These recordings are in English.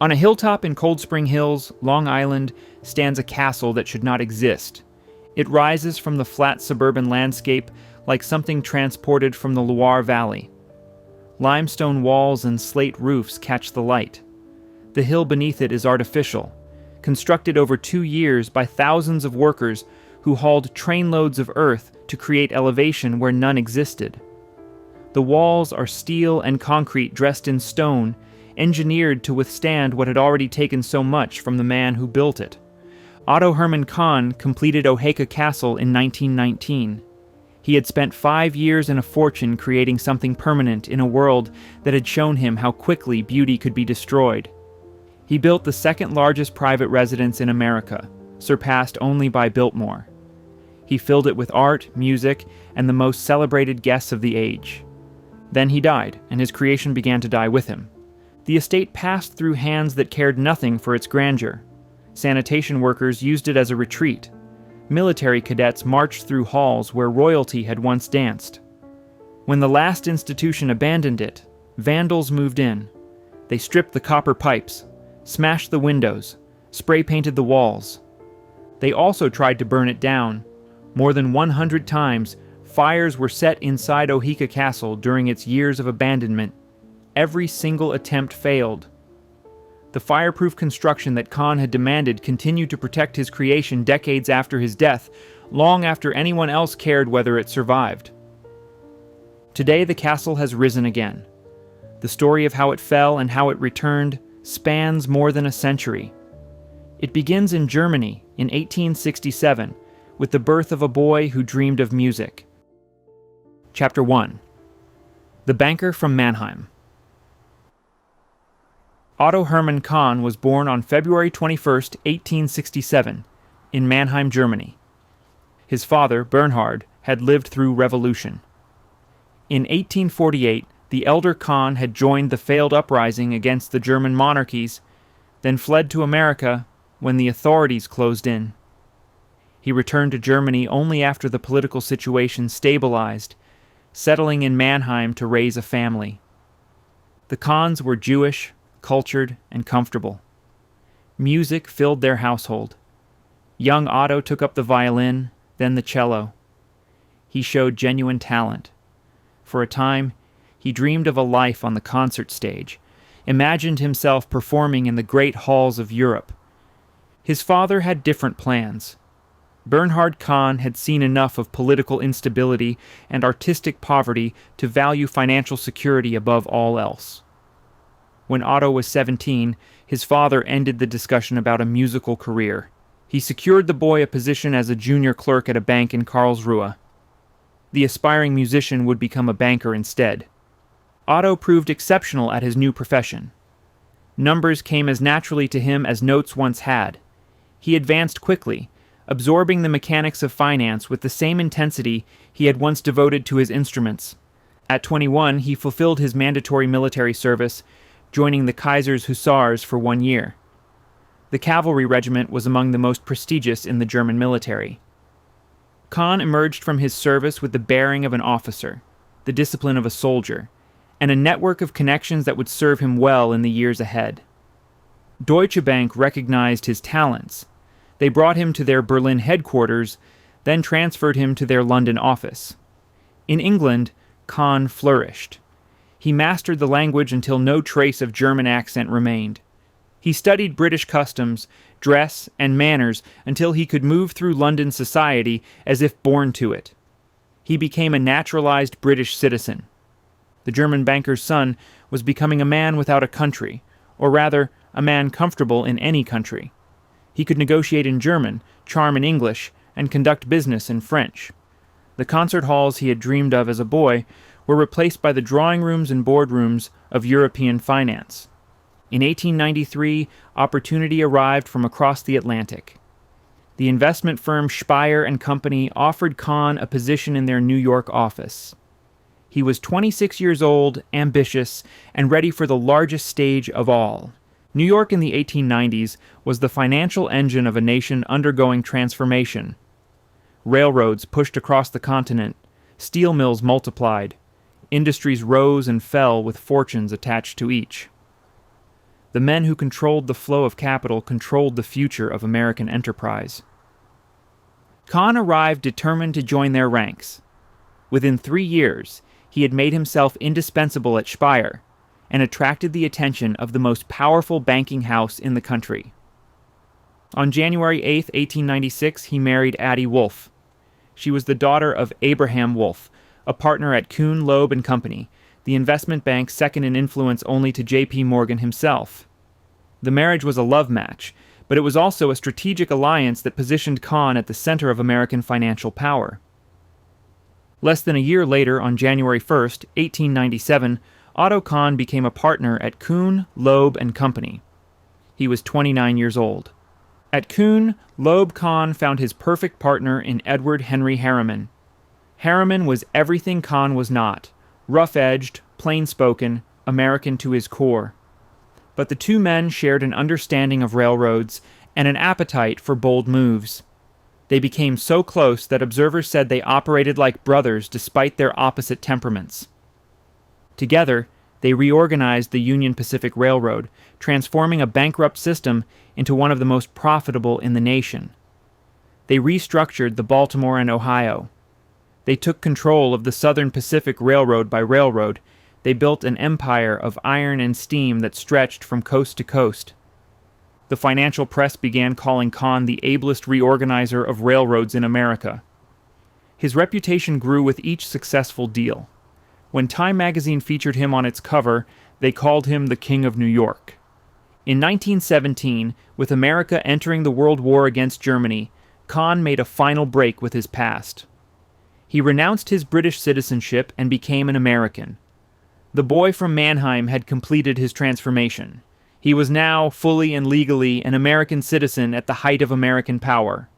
On a hilltop in Cold Spring Hills, Long Island, stands a castle that should not exist. It rises from the flat suburban landscape like something transported from the Loire Valley. Limestone walls and slate roofs catch the light. The hill beneath it is artificial, constructed over 2 years by thousands of workers who hauled trainloads of earth to create elevation where none existed. The walls are steel and concrete dressed in stone, engineered to withstand what had already taken so much from the man who built it. Otto Hermann Kahn completed Oheka Castle in 1919. He had spent 5 years and a fortune creating something permanent in a world that had shown him how quickly beauty could be destroyed. He built the second largest private residence in America, surpassed only by Biltmore. He filled it with art, music, and the most celebrated guests of the age. Then he died, and his creation began to die with him. The estate passed through hands that cared nothing for its grandeur. Sanitation workers used it as a retreat. Military cadets marched through halls where royalty had once danced. When the last institution abandoned it, vandals moved in. They stripped the copper pipes, smashed the windows, spray-painted the walls. They also tried to burn it down. More than 100 times, fires were set inside Oheka Castle during its years of abandonment. Every single attempt failed. The fireproof construction that Kahn had demanded continued to protect his creation decades after his death, long after anyone else cared whether it survived. Today, the castle has risen again. The story of how it fell and how it returned spans more than a century. It begins in Germany in 1867 with the birth of a boy who dreamed of music. Chapter 1. The Banker from Mannheim. Otto Hermann Kahn was born on February 21, 1867, in Mannheim, Germany. His father, Bernhard, had lived through revolution. In 1848, the elder Kahn had joined the failed uprising against the German monarchies, then fled to America when the authorities closed in. He returned to Germany only after the political situation stabilized, settling in Mannheim to raise a family. The Kahns were Jewish, cultured, and comfortable. Music filled their household. Young Otto took up the violin, then the cello. He showed genuine talent. For a time, he dreamed of a life on the concert stage, imagined himself performing in the great halls of Europe. His father had different plans. Bernhard Kahn had seen enough of political instability and artistic poverty to value financial security above all else. When Otto was 17, his father ended the discussion about a musical career. He secured the boy a position as a junior clerk at a bank in Karlsruhe. The aspiring musician would become a banker instead. Otto proved exceptional at his new profession. Numbers came as naturally to him as notes once had. He advanced quickly, absorbing the mechanics of finance with the same intensity he had once devoted to his instruments. At 21, he fulfilled his mandatory military service, joining the Kaiser's Hussars for 1 year. The cavalry regiment was among the most prestigious in the German military. Kahn emerged from his service with the bearing of an officer, the discipline of a soldier, and a network of connections that would serve him well in the years ahead. Deutsche Bank recognized his talents. They brought him to their Berlin headquarters, then transferred him to their London office. In England, Kahn flourished. He mastered the language until no trace of German accent remained. He studied British customs, dress, and manners until he could move through London society as if born to it. He became a naturalized British citizen. The German banker's son was becoming a man without a country, or rather, a man comfortable in any country. He could negotiate in German, charm in English, and conduct business in French. The concert halls he had dreamed of as a boy were replaced by the drawing rooms and boardrooms of European finance. In 1893, opportunity arrived from across the Atlantic. The investment firm Speyer and Company offered Kahn a position in their New York office. He was 26 years old, ambitious, and ready for the largest stage of all. New York in the 1890s was the financial engine of a nation undergoing transformation. Railroads pushed across the continent, steel mills multiplied, industries rose and fell with fortunes attached to each. The men who controlled the flow of capital controlled the future of American enterprise. Kahn arrived determined to join their ranks. Within 3 years, he had made himself indispensable at Speyer and attracted the attention of the most powerful banking house in the country. On January 8, 1896, he married Addie Wolfe. She was the daughter of Abraham Wolfe, a partner at Kuhn, Loeb and Company, the investment bank second in influence only to J.P. Morgan himself. The marriage was a love match, but it was also a strategic alliance that positioned Kahn at the center of American financial power. Less than a year later, on January 1, 1897, Otto Kahn became a partner at Kuhn, Loeb and Company. He was 29 years old. At Kuhn, Loeb Kahn found his perfect partner in Edward Henry Harriman. Harriman was everything Kahn was not: rough-edged, plain-spoken, American to his core. But the two men shared an understanding of railroads and an appetite for bold moves. They became so close that observers said they operated like brothers despite their opposite temperaments. Together, they reorganized the Union Pacific Railroad, transforming a bankrupt system into one of the most profitable in the nation. They restructured the Baltimore and Ohio. They took control of the Southern Pacific Railroad by railroad. They built an empire of iron and steam that stretched from coast to coast. The financial press began calling Kahn the ablest reorganizer of railroads in America. His reputation grew with each successful deal. When Time magazine featured him on its cover, they called him the King of New York. In 1917, with America entering the World War against Germany, Kahn made a final break with his past. He renounced his British citizenship and became an American. The boy from Mannheim had completed his transformation. He was now, fully and legally, an American citizen at the height of American power.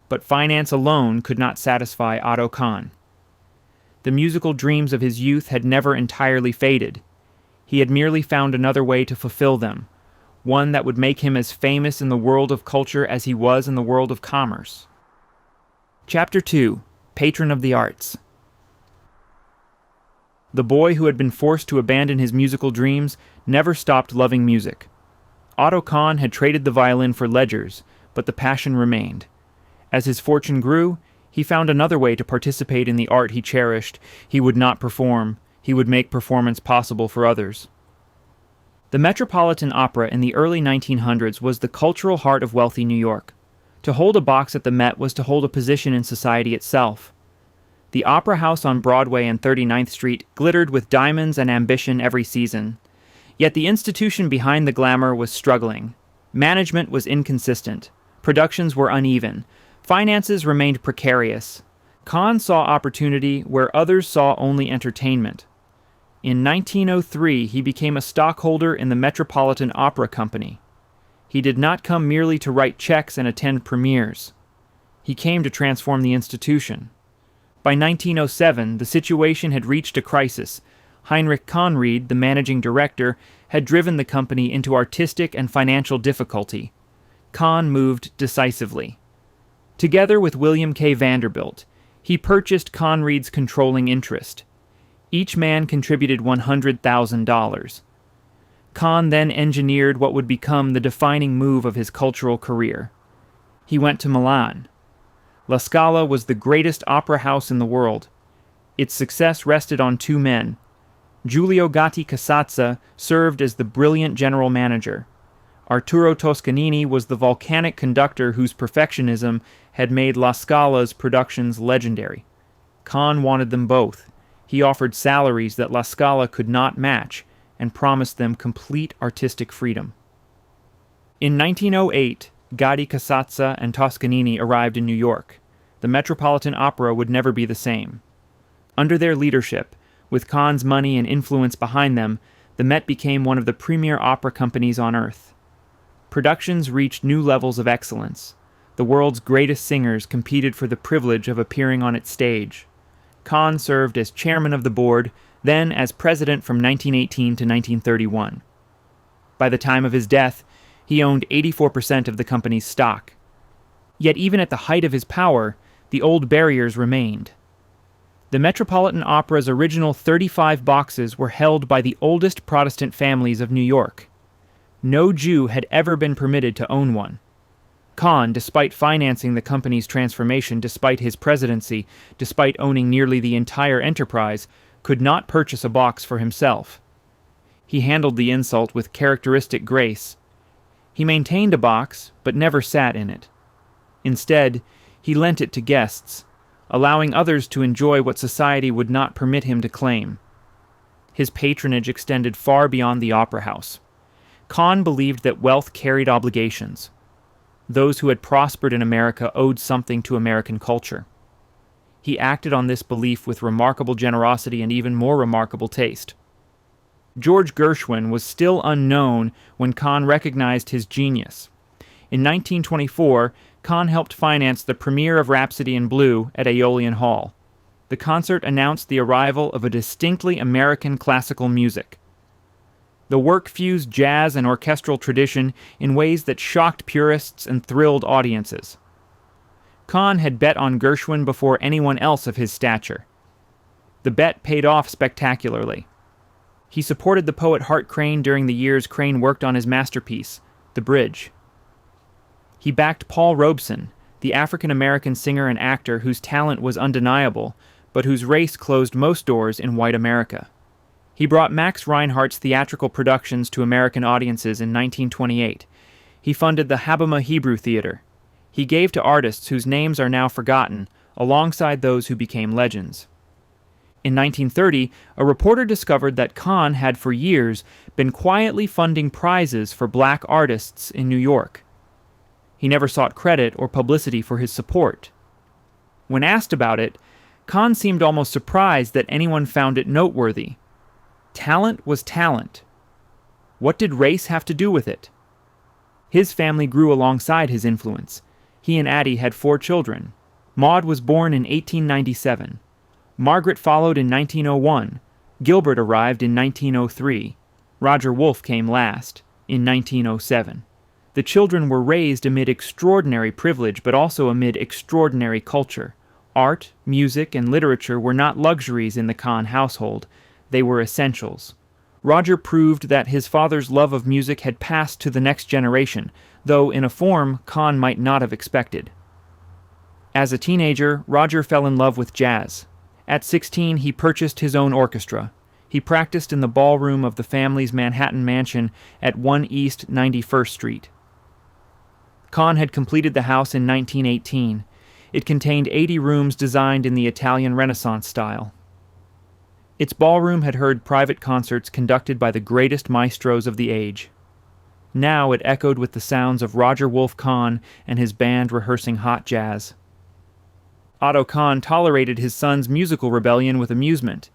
But finance alone could not satisfy Otto Kahn. The musical dreams of his youth had never entirely faded. He had merely found another way to fulfill them, one that would make him as famous in the world of culture as he was in the world of commerce. Chapter 2: Patron of the Arts. The boy who had been forced to abandon his musical dreams never stopped loving music. Otto Kahn had traded the violin for ledgers, but the passion remained. As his fortune grew, he found another way to participate in the art he cherished. He would not perform. He would make performance possible for others. The Metropolitan Opera in the early 1900s was the cultural heart of wealthy New York. To hold a box at the Met was to hold a position in society itself. The Opera House on Broadway and 39th Street glittered with diamonds and ambition every season. Yet the institution behind the glamour was struggling. Management was inconsistent. Productions were uneven. Finances remained precarious. Kahn saw opportunity where others saw only entertainment. In 1903, he became a stockholder in the Metropolitan Opera Company. He did not come merely to write checks and attend premieres. He came to transform the institution. By 1907, the situation had reached a crisis. Heinrich Conried, the managing director, had driven the company into artistic and financial difficulty. Kahn moved decisively. Together with William K. Vanderbilt, he purchased Conried's controlling interest. Each man contributed $100,000. Kahn then engineered what would become the defining move of his cultural career. He went to Milan. La Scala was the greatest opera house in the world. Its success rested on two men. Giulio Gatti Casazza served as the brilliant general manager. Arturo Toscanini was the volcanic conductor whose perfectionism had made La Scala's productions legendary. Kahn wanted them both. He offered salaries that La Scala could not match and promised them complete artistic freedom. In 1908, Gatti Casazza and Toscanini arrived in New York. The Metropolitan Opera would never be the same. Under their leadership, with Kahn's money and influence behind them, the Met became one of the premier opera companies on earth. Productions reached new levels of excellence. The world's greatest singers competed for the privilege of appearing on its stage. Kahn served as chairman of the board, then as president from 1918 to 1931. By the time of his death, he owned 84% of the company's stock. Yet even at the height of his power, the old barriers remained. The Metropolitan Opera's original 35 boxes were held by the oldest Protestant families of New York. No Jew had ever been permitted to own one. Kahn, despite financing the company's transformation, despite his presidency, despite owning nearly the entire enterprise, could not purchase a box for himself. He handled the insult with characteristic grace. He maintained a box, but never sat in it. Instead, he lent it to guests, allowing others to enjoy what society would not permit him to claim. His patronage extended far beyond the opera house. Kahn believed that wealth carried obligations. Those who had prospered in America owed something to American culture. He acted on this belief with remarkable generosity and even more remarkable taste. George Gershwin was still unknown when Kahn recognized his genius. In 1924, Kahn helped finance the premiere of Rhapsody in Blue at Aeolian Hall. The concert announced the arrival of a distinctly American classical music. The work fused jazz and orchestral tradition in ways that shocked purists and thrilled audiences. Kahn had bet on Gershwin before anyone else of his stature. The bet paid off spectacularly. He supported the poet Hart Crane during the years Crane worked on his masterpiece, The Bridge. He backed Paul Robeson, the African-American singer and actor whose talent was undeniable, but whose race closed most doors in white America. He brought Max Reinhardt's theatrical productions to American audiences in 1928. He funded the Habima Hebrew Theater. He gave to artists whose names are now forgotten, alongside those who became legends. In 1930, a reporter discovered that Kahn had for years been quietly funding prizes for black artists in New York. He never sought credit or publicity for his support. When asked about it, Kahn seemed almost surprised that anyone found it noteworthy. Talent was talent. What did race have to do with it? His family grew alongside his influence. He and Addie had 4 children. Maud was born in 1897. Margaret followed in 1901. Gilbert arrived in 1903. Roger Wolfe came last, in 1907. The children were raised amid extraordinary privilege, but also amid extraordinary culture. Art, music, and literature were not luxuries in the Kahn household. They were essentials. Roger proved that his father's love of music had passed to the next generation, though in a form Kahn might not have expected. As a teenager, Roger fell in love with jazz. At 16, he purchased his own orchestra. He practiced in the ballroom of the family's Manhattan mansion at 1 East 91st Street. Kahn had completed the house in 1918. It contained 80 rooms designed in the Italian Renaissance style. Its ballroom had heard private concerts conducted by the greatest maestros of the age. Now it echoed with the sounds of Roger Wolfe Kahn and his band rehearsing hot jazz. Otto Kahn tolerated his son's musical rebellion with amusement.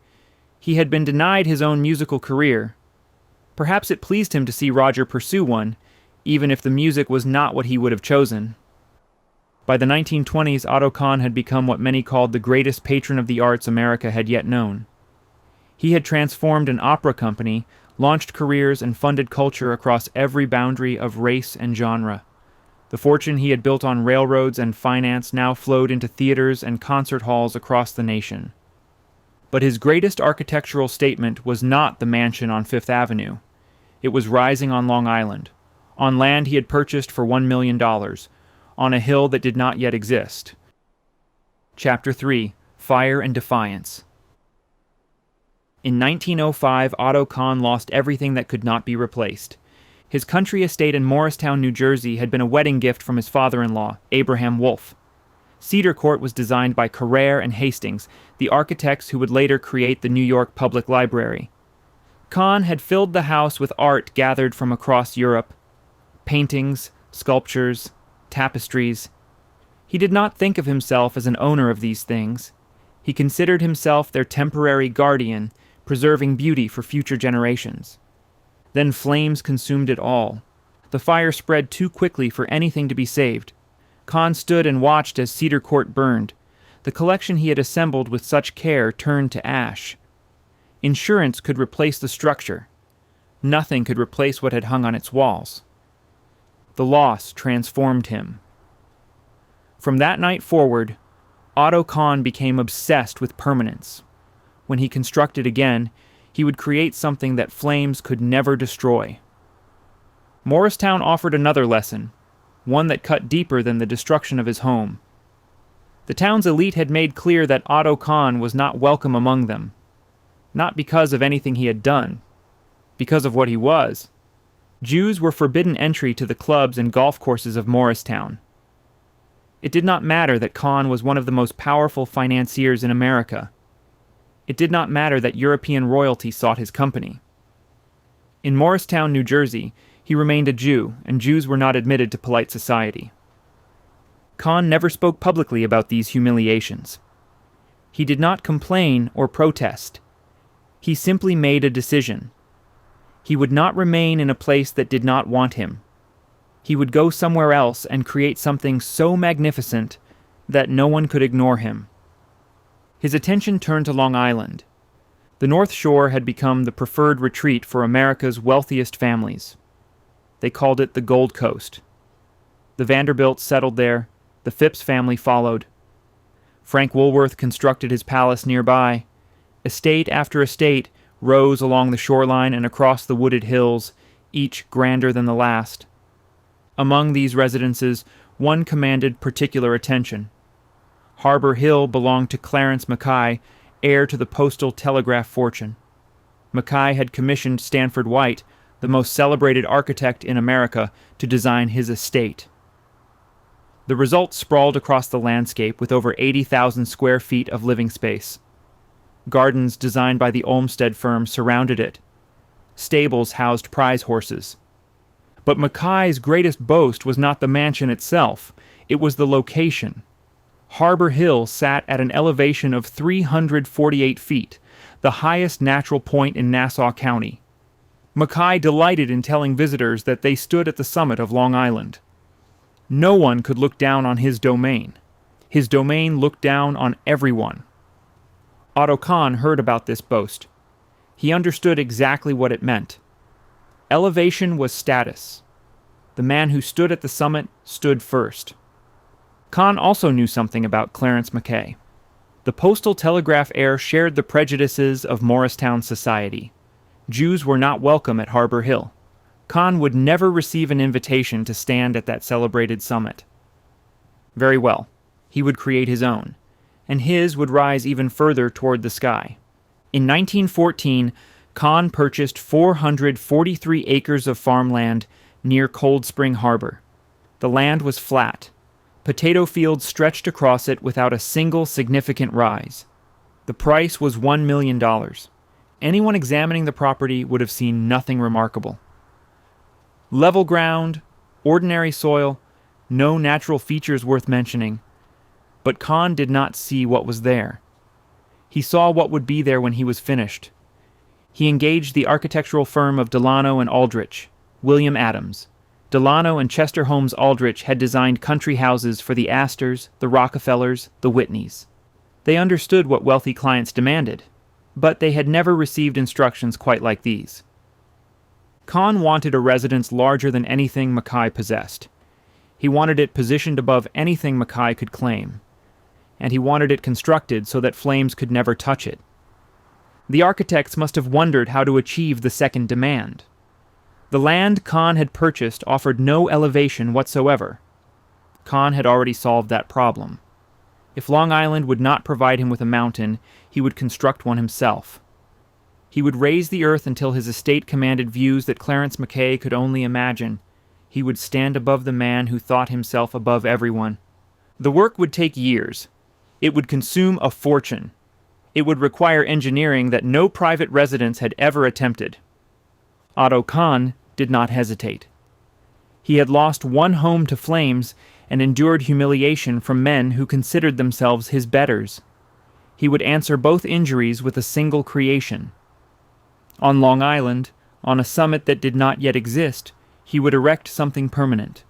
He had been denied his own musical career. Perhaps it pleased him to see Roger pursue one, even if the music was not what he would have chosen. By the 1920s, Otto Kahn had become what many called the greatest patron of the arts America had yet known. He had transformed an opera company, launched careers, and funded culture across every boundary of race and genre. The fortune he had built on railroads and finance now flowed into theaters and concert halls across the nation. But his greatest architectural statement was not the mansion on Fifth Avenue. It was rising on Long Island, on land he had purchased for $1 million, on a hill that did not yet exist. Chapter 3: Fire and Defiance. In 1905, Otto Kahn lost everything that could not be replaced. His country estate in Morristown, New Jersey had been a wedding gift from his father-in-law, Abraham Wolfe. Cedar Court was designed by Carrere and Hastings, the architects who would later create the New York Public Library. Kahn had filled the house with art gathered from across Europe: paintings, sculptures, tapestries. He did not think of himself as an owner of these things. He considered himself their temporary guardian, preserving beauty for future generations. Then flames consumed it all. The fire spread too quickly for anything to be saved. Kahn stood and watched as Cedar Court burned. The collection he had assembled with such care turned to ash. Insurance could replace the structure. Nothing could replace what had hung on its walls. The loss transformed him. From that night forward, Otto Kahn became obsessed with permanence. When he constructed again, he would create something that flames could never destroy. Morristown offered another lesson, one that cut deeper than the destruction of his home. The town's elite had made clear that Otto Kahn was not welcome among them, not because of anything he had done, because of what he was. Jews were forbidden entry to the clubs and golf courses of Morristown. It did not matter that Kahn was one of the most powerful financiers in America. It did not matter that European royalty sought his company. In Morristown, New Jersey, he remained a Jew, and Jews were not admitted to polite society. Kahn never spoke publicly about these humiliations. He did not complain or protest. He simply made a decision. He would not remain in a place that did not want him. He would go somewhere else and create something so magnificent that no one could ignore him. His attention turned to Long Island. The North Shore had become the preferred retreat for America's wealthiest families. They called it the Gold Coast. The Vanderbilts settled there. The Phipps family followed. Frank Woolworth constructed his palace nearby. Estate after estate rose along the shoreline and across the wooded hills, each grander than the last. Among these residences, one commanded particular attention. Harbor Hill belonged to Clarence Mackay, heir to the postal telegraph fortune. Mackay had commissioned Stanford White, the most celebrated architect in America, to design his estate. The result sprawled across the landscape with over 80,000 square feet of living space. Gardens designed by the Olmsted firm surrounded it. Stables housed prize horses. But Mackay's greatest boast was not the mansion itself, it was the location. Harbor Hill sat at an elevation of 348 feet, the highest natural point in Nassau County. Mackay delighted in telling visitors that they stood at the summit of Long Island. No one could look down on his domain. His domain looked down on everyone. Otto Kahn heard about this boast. He understood exactly what it meant. Elevation was status. The man who stood at the summit stood first. Kahn also knew something about Clarence Mackay. The postal telegraph heir shared the prejudices of Morristown society. Jews were not welcome at Harbor Hill. Kahn would never receive an invitation to stand at that celebrated summit. Very well, he would create his own, and his would rise even further toward the sky. In 1914, Kahn purchased 443 acres of farmland near Cold Spring Harbor. The land was flat. Potato fields stretched across it without a single significant rise. The price was $1 million. Anyone examining the property would have seen nothing remarkable. Level ground, ordinary soil, no natural features worth mentioning. But Kahn did not see what was there. He saw what would be there when he was finished. He engaged the architectural firm of Delano and Aldrich, William Adams. Delano and Chester Holmes Aldrich had designed country houses for the Astors, the Rockefellers, the Whitneys. They understood what wealthy clients demanded, but they had never received instructions quite like these. Kahn wanted a residence larger than anything Mackay possessed. He wanted it positioned above anything Mackay could claim, and he wanted it constructed so that flames could never touch it. The architects must have wondered how to achieve the second demand. The land Kahn had purchased offered no elevation whatsoever. Kahn had already solved that problem. If Long Island would not provide him with a mountain, he would construct one himself. He would raise the earth until his estate commanded views that Clarence Mackay could only imagine. He would stand above the man who thought himself above everyone. The work would take years. It would consume a fortune. It would require engineering that no private residence had ever attempted. Otto Kahn did not hesitate. He had lost one home to flames and endured humiliation from men who considered themselves his betters. He would answer both injuries with a single creation. On Long Island, on a summit that did not yet exist, he would erect something permanent.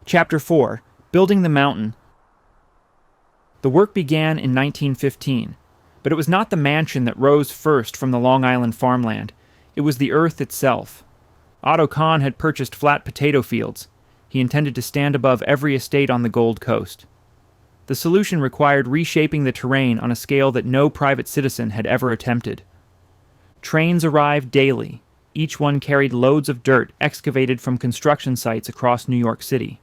Chapter 4. Building the Mountain. The work began in 1915, but it was not the mansion that rose first from the Long Island farmland. It was the earth itself. Otto Kahn had purchased flat potato fields. He intended to stand above every estate on the Gold Coast. The solution required reshaping the terrain on a scale that no private citizen had ever attempted. Trains arrived daily. Each one carried loads of dirt excavated from construction sites across New York City.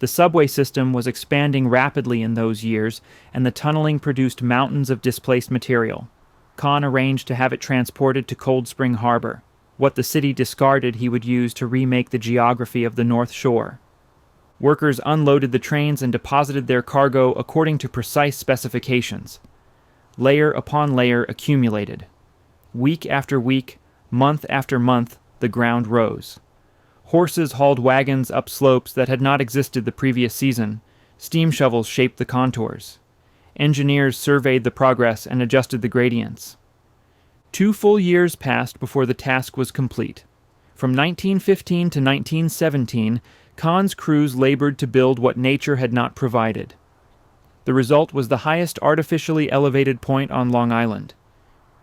The subway system was expanding rapidly in those years, and the tunneling produced mountains of displaced material. Kahn arranged to have it transported to Cold Spring Harbor. What the city discarded he would use to remake the geography of the North Shore. Workers unloaded the trains and deposited their cargo according to precise specifications. Layer upon layer accumulated. Week after week, month after month, the ground rose. Horses hauled wagons up slopes that had not existed the previous season. Steam shovels shaped the contours. Engineers surveyed the progress and adjusted the gradients. 2 full years passed before the task was complete. From 1915 to 1917, Kahn's crews labored to build what nature had not provided. The result was the highest artificially elevated point on Long Island.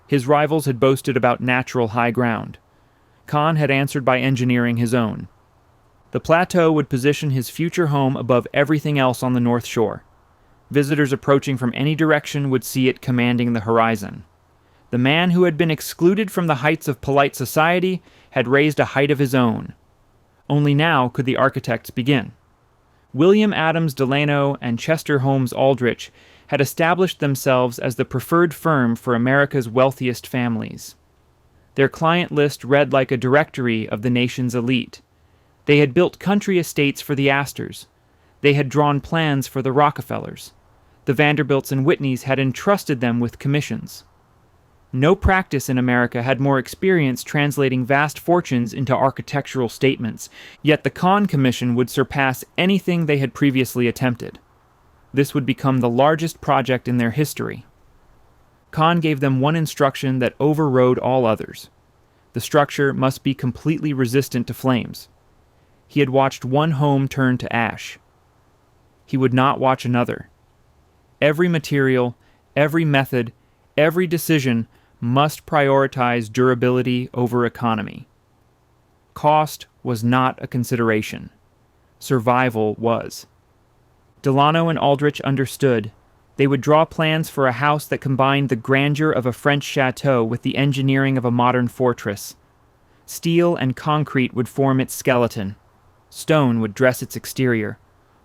His rivals had boasted about natural high ground. Kahn had answered by engineering his own. The plateau would position his future home above everything else on the North Shore. Visitors approaching from any direction would see it commanding the horizon. The man who had been excluded from the heights of polite society had raised a height of his own. Only now could the architects begin. William Adams Delano and Chester Holmes Aldrich had established themselves as the preferred firm for America's wealthiest families. Their client list read like a directory of the nation's elite. They had built country estates for the Astors. They had drawn plans for the Rockefellers. The Vanderbilts and Whitneys had entrusted them with commissions. No practice in America had more experience translating vast fortunes into architectural statements, yet the Kahn Commission would surpass anything they had previously attempted. This would become the largest project in their history. Kahn gave them one instruction that overrode all others. The structure must be completely resistant to flames. He had watched one home turn to ash. He would not watch another. Every material, every method, every decision must prioritize durability over economy. Cost was not a consideration. Survival was. Delano and Aldrich understood. They would draw plans for a house that combined the grandeur of a French chateau with the engineering of a modern fortress. Steel and concrete would form its skeleton. Stone would dress its exterior.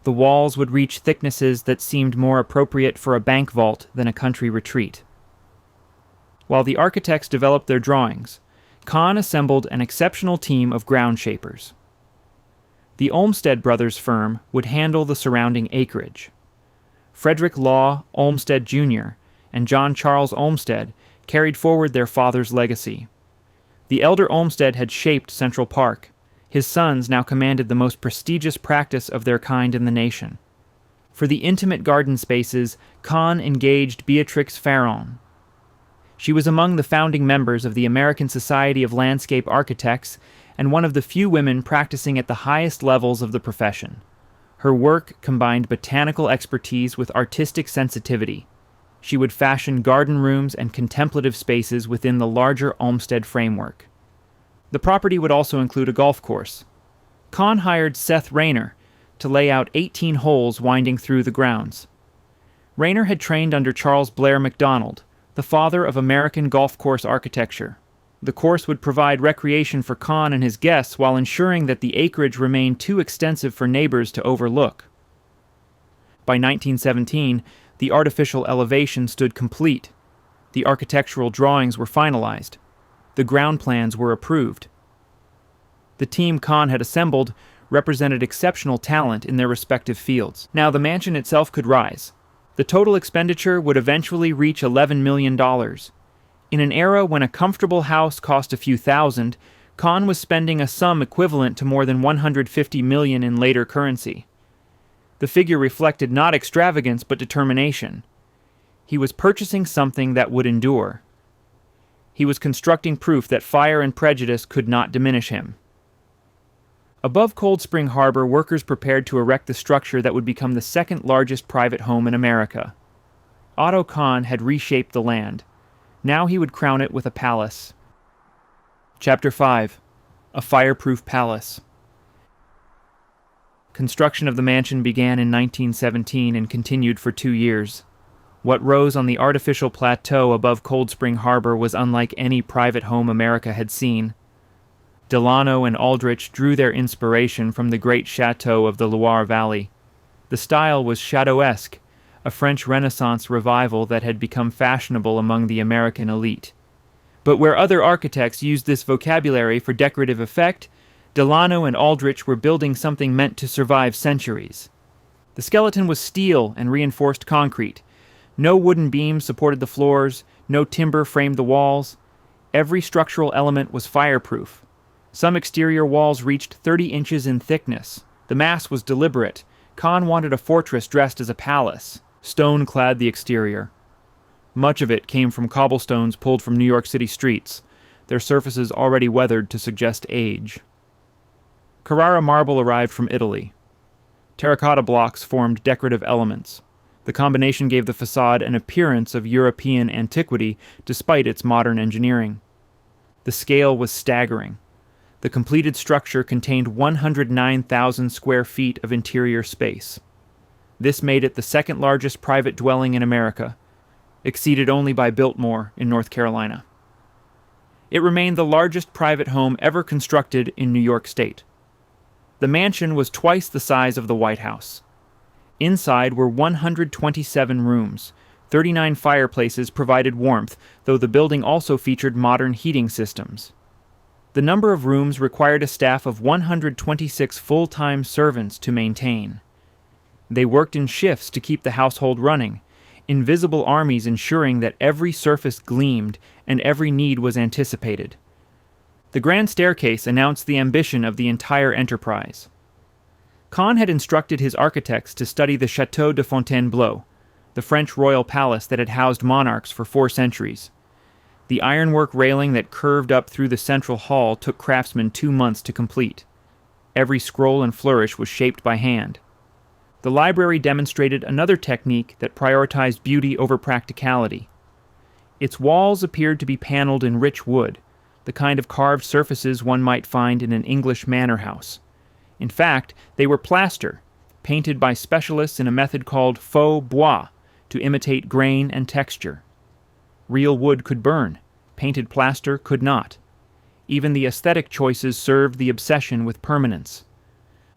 The walls would reach thicknesses that seemed more appropriate for a bank vault than a country retreat. While the architects developed their drawings, Kahn assembled an exceptional team of ground shapers. The Olmsted Brothers firm would handle the surrounding acreage. Frederick Law Olmsted Jr. and John Charles Olmsted carried forward their father's legacy. The elder Olmsted had shaped Central Park. His sons now commanded the most prestigious practice of their kind in the nation. For the intimate garden spaces, Kahn engaged Beatrix Farron. She was among the founding members of the American Society of Landscape Architects and one of the few women practicing at the highest levels of the profession. Her work combined botanical expertise with artistic sensitivity. She would fashion garden rooms and contemplative spaces within the larger Olmsted framework. The property would also include a golf course. Kahn hired Seth Rayner to lay out 18 holes winding through the grounds. Rayner had trained under Charles Blair Macdonald, the father of American golf course architecture. The course would provide recreation for Kahn and his guests while ensuring that the acreage remained too extensive for neighbors to overlook. By 1917, the artificial elevation stood complete. The architectural drawings were finalized. The ground plans were approved. The team Kahn had assembled represented exceptional talent in their respective fields. Now the mansion itself could rise. The total expenditure would eventually reach $11 million. In an era when a comfortable house cost a few thousand, Kahn was spending a sum equivalent to more than $150 million in later currency. The figure reflected not extravagance but determination. He was purchasing something that would endure. He was constructing proof that fire and prejudice could not diminish him. Above Cold Spring Harbor, workers prepared to erect the structure that would become the second largest private home in America. Otto Kahn had reshaped the land. Now he would crown it with a palace. Chapter 5. A Fireproof Palace. Construction of the mansion began in 1917 and continued for 2 years. What rose on the artificial plateau above Cold Spring Harbor was unlike any private home America had seen. Delano and Aldrich drew their inspiration from the great chateau of the Loire Valley. The style was chateauesque, a French Renaissance revival that had become fashionable among the American elite. But where other architects used this vocabulary for decorative effect, Delano and Aldrich were building something meant to survive centuries. The skeleton was steel and reinforced concrete. No wooden beams supported the floors, no timber framed the walls. Every structural element was fireproof. Some exterior walls reached 30 inches in thickness. The mass was deliberate. Kahn wanted a fortress dressed as a palace. Stone clad the exterior. Much of it came from cobblestones pulled from New York City streets, their surfaces already weathered to suggest age. Carrara marble arrived from Italy. Terracotta blocks formed decorative elements. The combination gave the facade an appearance of European antiquity despite its modern engineering. The scale was staggering. The completed structure contained 109,000 square feet of interior space. This made it the second largest private dwelling in America, exceeded only by Biltmore in North Carolina. It remained the largest private home ever constructed in New York State. The mansion was twice the size of the White House. Inside were 127 rooms. 39 fireplaces provided warmth, though the building also featured modern heating systems. The number of rooms required a staff of 126 full-time servants to maintain. They worked in shifts to keep the household running, invisible armies ensuring that every surface gleamed and every need was anticipated. The grand staircase announced the ambition of the entire enterprise. Kahn had instructed his architects to study the Château de Fontainebleau, the French royal palace that had housed monarchs for 4 centuries. The ironwork railing that curved up through the central hall took craftsmen 2 months to complete. Every scroll and flourish was shaped by hand. The library demonstrated another technique that prioritized beauty over practicality. Its walls appeared to be paneled in rich wood, the kind of carved surfaces one might find in an English manor house. In fact, they were plaster, painted by specialists in a method called faux bois, to imitate grain and texture. Real wood could burn, painted plaster could not. Even the aesthetic choices served the obsession with permanence.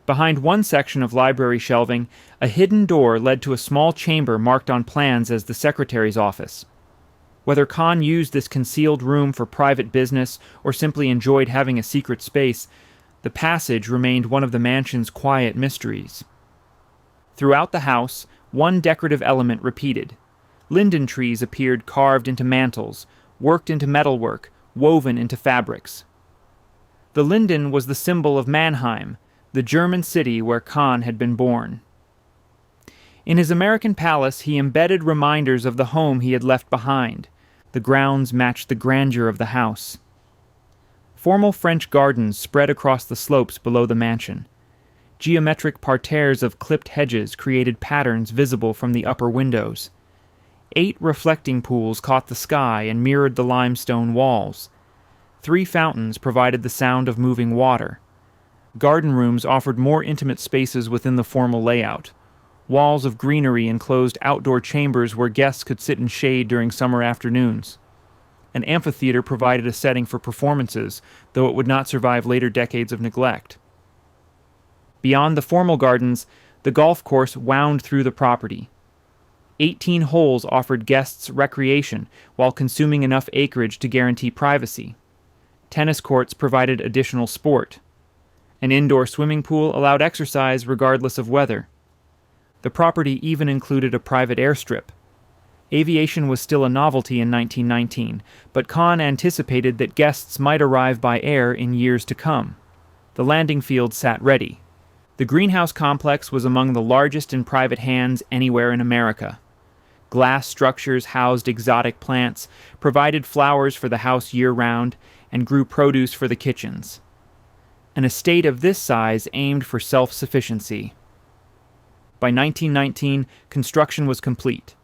Behind one section of library shelving, a hidden door led to a small chamber marked on plans as the secretary's office. Whether Kahn used this concealed room for private business or simply enjoyed having a secret space, the passage remained one of the mansion's quiet mysteries. Throughout the house, one decorative element repeated. Linden trees appeared carved into mantels, worked into metalwork, woven into fabrics. The linden was the symbol of Mannheim, the German city where Kahn had been born. In his American palace, he embedded reminders of the home he had left behind. The grounds matched the grandeur of the house. Formal French gardens spread across the slopes below the mansion. Geometric parterres of clipped hedges created patterns visible from the upper windows. 8 reflecting pools caught the sky and mirrored the limestone walls. 3 fountains provided the sound of moving water. Garden rooms offered more intimate spaces within the formal layout. Walls of greenery enclosed outdoor chambers where guests could sit in shade during summer afternoons. An amphitheater provided a setting for performances, though it would not survive later decades of neglect. Beyond the formal gardens, the golf course wound through the property. 18 holes offered guests recreation while consuming enough acreage to guarantee privacy. Tennis courts provided additional sport. An indoor swimming pool allowed exercise regardless of weather. The property even included a private airstrip. Aviation was still a novelty in 1919, but Kahn anticipated that guests might arrive by air in years to come. The landing field sat ready. The greenhouse complex was among the largest in private hands anywhere in America. Glass structures housed exotic plants, provided flowers for the house year-round, and grew produce for the kitchens. An estate of this size aimed for self-sufficiency. By 1919, construction was complete.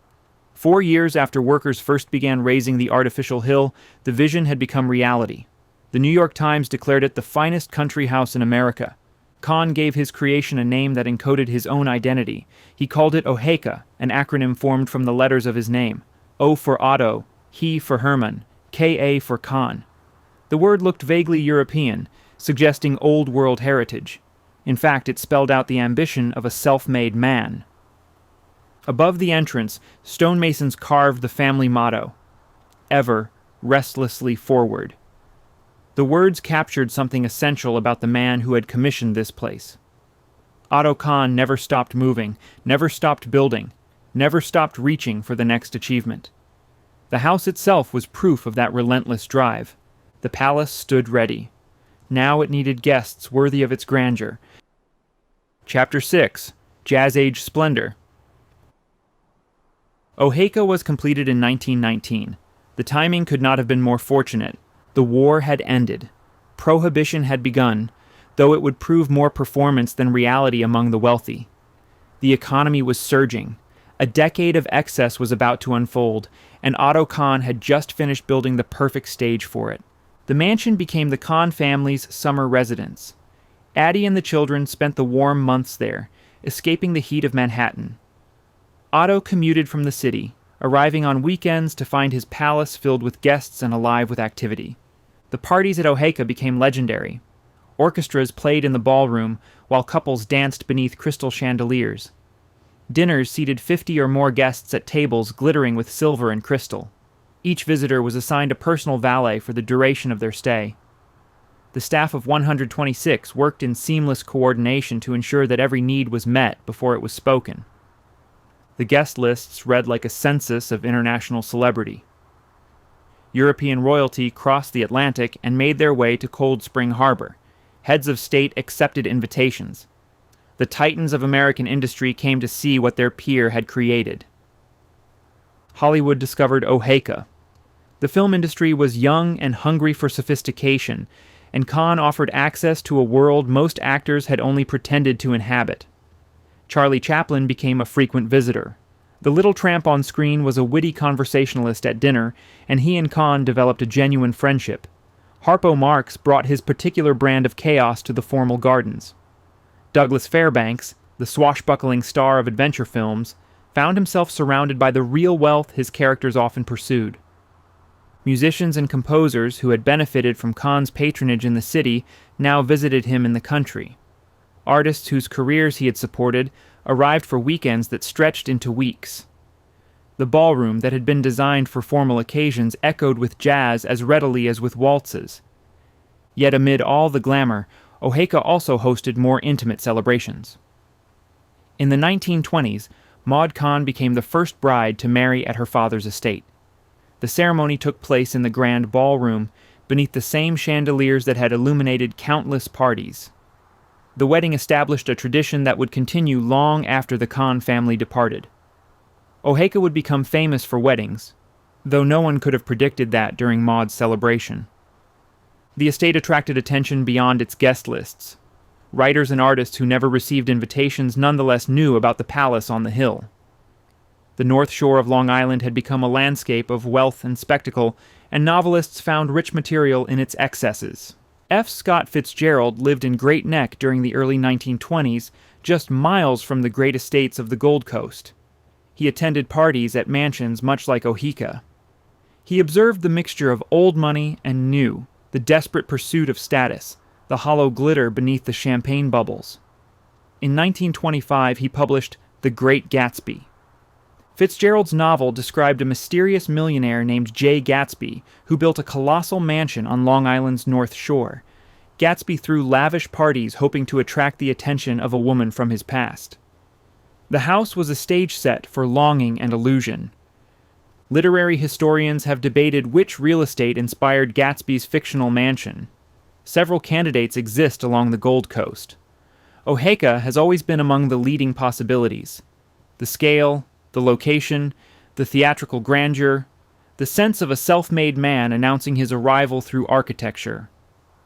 4 years after workers first began raising the artificial hill, the vision had become reality. The New York Times declared it the finest country house in America. Kahn gave his creation a name that encoded his own identity. He called it Oheka, an acronym formed from the letters of his name. O for Otto, He for Hermann, K.A. for Kahn. The word looked vaguely European, suggesting old world heritage. In fact, it spelled out the ambition of a self-made man. Above the entrance, stonemasons carved the family motto, "Ever restlessly forward." The words captured something essential about the man who had commissioned this place. Otto Kahn never stopped moving, never stopped building, never stopped reaching for the next achievement. The house itself was proof of that relentless drive. The palace stood ready. Now it needed guests worthy of its grandeur. Chapter 6. Jazz Age Splendor. Oheka was completed in 1919. The timing could not have been more fortunate. The war had ended. Prohibition had begun, though it would prove more performance than reality among the wealthy. The economy was surging. A decade of excess was about to unfold, and Otto Kahn had just finished building the perfect stage for it. The mansion became the Kahn family's summer residence. Addie and the children spent the warm months there, escaping the heat of Manhattan. Otto commuted from the city, arriving on weekends to find his palace filled with guests and alive with activity. The parties at Oheka became legendary. Orchestras played in the ballroom, while couples danced beneath crystal chandeliers. Dinners seated 50 or more guests at tables glittering with silver and crystal. Each visitor was assigned a personal valet for the duration of their stay. The staff of 126 worked in seamless coordination to ensure that every need was met before it was spoken. The guest lists read like a census of international celebrity. European royalty crossed the Atlantic and made their way to Cold Spring Harbor. Heads of state accepted invitations. The titans of American industry came to see what their peer had created. Hollywood discovered Oheka. The film industry was young and hungry for sophistication, and Kahn offered access to a world most actors had only pretended to inhabit. Charlie Chaplin became a frequent visitor. The little tramp on screen was a witty conversationalist at dinner, and he and Kahn developed a genuine friendship. Harpo Marx brought his particular brand of chaos to the formal gardens. Douglas Fairbanks, the swashbuckling star of adventure films, found himself surrounded by the real wealth his characters often pursued. Musicians and composers who had benefited from Kahn's patronage in the city now visited him in the country. Artists whose careers he had supported arrived for weekends that stretched into weeks. The ballroom that had been designed for formal occasions echoed with jazz as readily as with waltzes. Yet amid all the glamour, Oheka also hosted more intimate celebrations. In the 1920s, Maud Kahn became the first bride to marry at her father's estate. The ceremony took place in the grand ballroom, beneath the same chandeliers that had illuminated countless parties. The wedding established a tradition that would continue long after the Kahn family departed. Oheka would become famous for weddings, though no one could have predicted that during Maud's celebration. The estate attracted attention beyond its guest lists. Writers and artists who never received invitations nonetheless knew about the palace on the hill. The North Shore of Long Island had become a landscape of wealth and spectacle, and novelists found rich material in its excesses. F. Scott Fitzgerald lived in Great Neck during the early 1920s, just miles from the great estates of the Gold Coast. He attended parties at mansions much like Oheka. He observed the mixture of old money and new, the desperate pursuit of status, the hollow glitter beneath the champagne bubbles. In 1925, he published The Great Gatsby. Fitzgerald's novel described a mysterious millionaire named J. Gatsby who built a colossal mansion on Long Island's North Shore. Gatsby threw lavish parties hoping to attract the attention of a woman from his past. The house was a stage set for longing and illusion. Literary historians have debated which real estate inspired Gatsby's fictional mansion. Several candidates exist along the Gold Coast. Oheka has always been among the leading possibilities. The scale, the location, the theatrical grandeur, the sense of a self-made man announcing his arrival through architecture.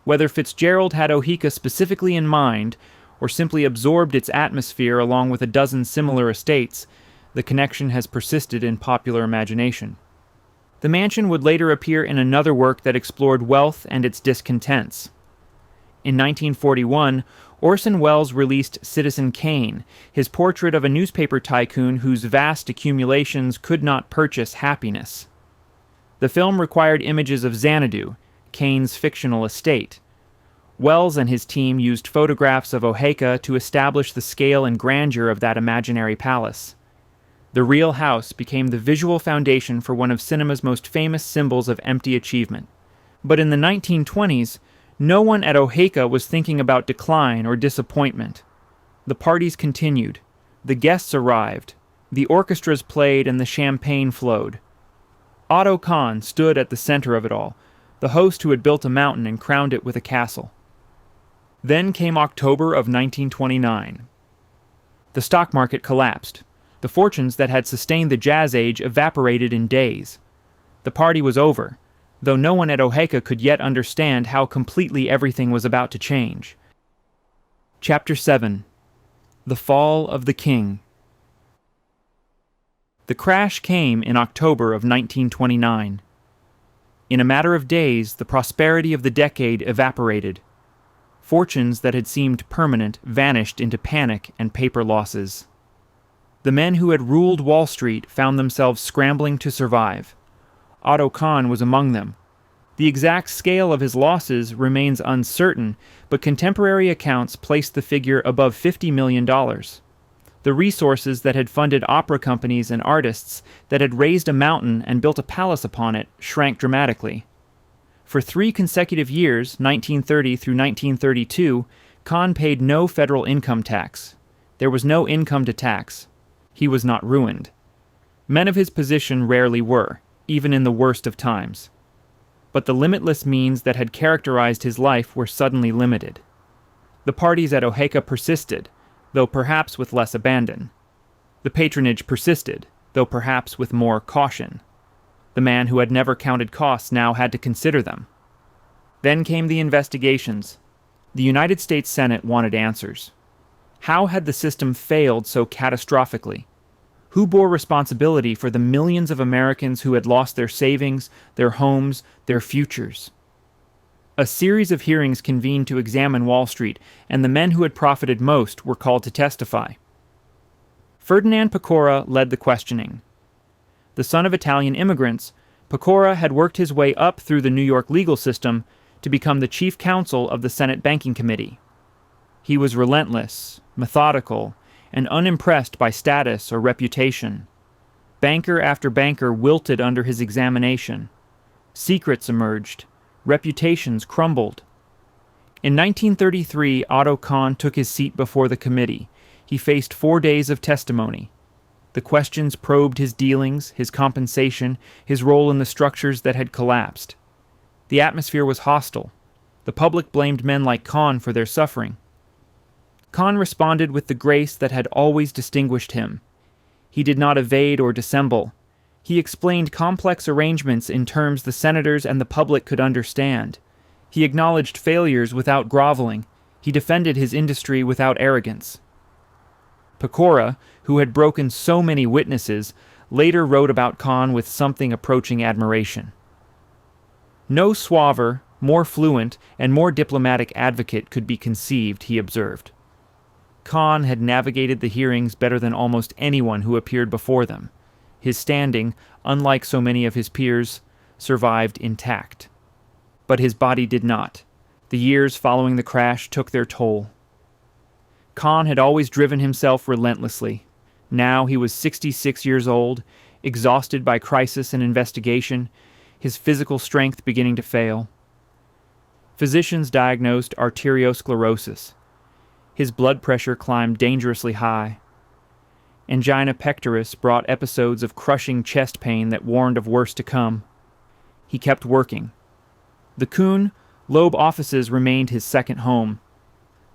Whether Fitzgerald had Oheka specifically in mind, or simply absorbed its atmosphere along with a dozen similar estates, the connection has persisted in popular imagination. The mansion would later appear in another work that explored wealth and its discontents. In 1941, Orson Welles released Citizen Kane, his portrait of a newspaper tycoon whose vast accumulations could not purchase happiness. The film required images of Xanadu, Kane's fictional estate. Wells and his team used photographs of Oheka to establish the scale and grandeur of that imaginary palace. The real house became the visual foundation for one of cinema's most famous symbols of empty achievement. But in the 1920s, no one at Oheka was thinking about decline or disappointment. The parties continued. The guests arrived. The orchestras played and the champagne flowed. Otto Kahn stood at the center of it all, the host who had built a mountain and crowned it with a castle. Then came October of 1929. The stock market collapsed. The fortunes that had sustained the Jazz Age evaporated in days. The party was over, though no one at Oheka could yet understand how completely everything was about to change. Chapter 7. The Fall of the King. The crash came in October of 1929. In a matter of days, the prosperity of the decade evaporated. Fortunes that had seemed permanent vanished into panic and paper losses. The men who had ruled Wall Street found themselves scrambling to survive. Otto Kahn was among them. The exact scale of his losses remains uncertain, but contemporary accounts placed the figure above $50 million. The resources that had funded opera companies and artists, that had raised a mountain and built a palace upon it, shrank dramatically. For 3 consecutive years, 1930 through 1932, Kahn paid no federal income tax. There was no income to tax. He was not ruined. Men of his position rarely were, even in the worst of times. But the limitless means that had characterized his life were suddenly limited. The parties at Oheka persisted, though perhaps with less abandon. The patronage persisted, though perhaps with more caution. The man who had never counted costs now had to consider them. Then came the investigations. The United States Senate wanted answers. How had the system failed so catastrophically? Who bore responsibility for the millions of Americans who had lost their savings, their homes, their futures? A series of hearings convened to examine Wall Street, and the men who had profited most were called to testify. Ferdinand Pecora led the questioning. The son of Italian immigrants, Pecora had worked his way up through the New York legal system to become the chief counsel of the Senate Banking Committee. He was relentless, methodical, and unimpressed by status or reputation. Banker after banker wilted under his examination. Secrets emerged. Reputations crumbled. In 1933, Otto Kahn took his seat before the committee. He faced 4 days of testimony. The questions probed his dealings, his compensation, his role in the structures that had collapsed. The atmosphere was hostile. The public blamed men like Kahn for their suffering. Kahn responded with the grace that had always distinguished him. He did not evade or dissemble. He explained complex arrangements in terms the senators and the public could understand. He acknowledged failures without groveling. He defended his industry without arrogance. Pecora, who had broken so many witnesses, later wrote about Kahn with something approaching admiration. No suaver, more fluent, and more diplomatic advocate could be conceived, he observed. Kahn had navigated the hearings better than almost anyone who appeared before them. His standing, unlike so many of his peers, survived intact. But his body did not. The years following the crash took their toll. Kahn had always driven himself relentlessly. Now he was 66 years old, exhausted by crisis and investigation, his physical strength beginning to fail. Physicians diagnosed arteriosclerosis. His blood pressure climbed dangerously high. Angina pectoris brought episodes of crushing chest pain that warned of worse to come. He kept working. The Kuhn, Loeb offices remained his second home.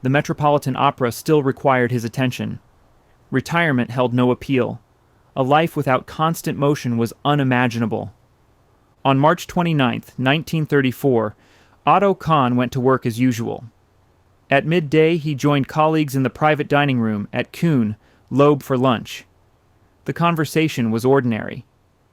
The Metropolitan Opera still required his attention. Retirement held no appeal. A life without constant motion was unimaginable. On March 29, 1934, Otto Kahn went to work as usual. At midday, he joined colleagues in the private dining room at Kuhn, Loeb for lunch. The conversation was ordinary.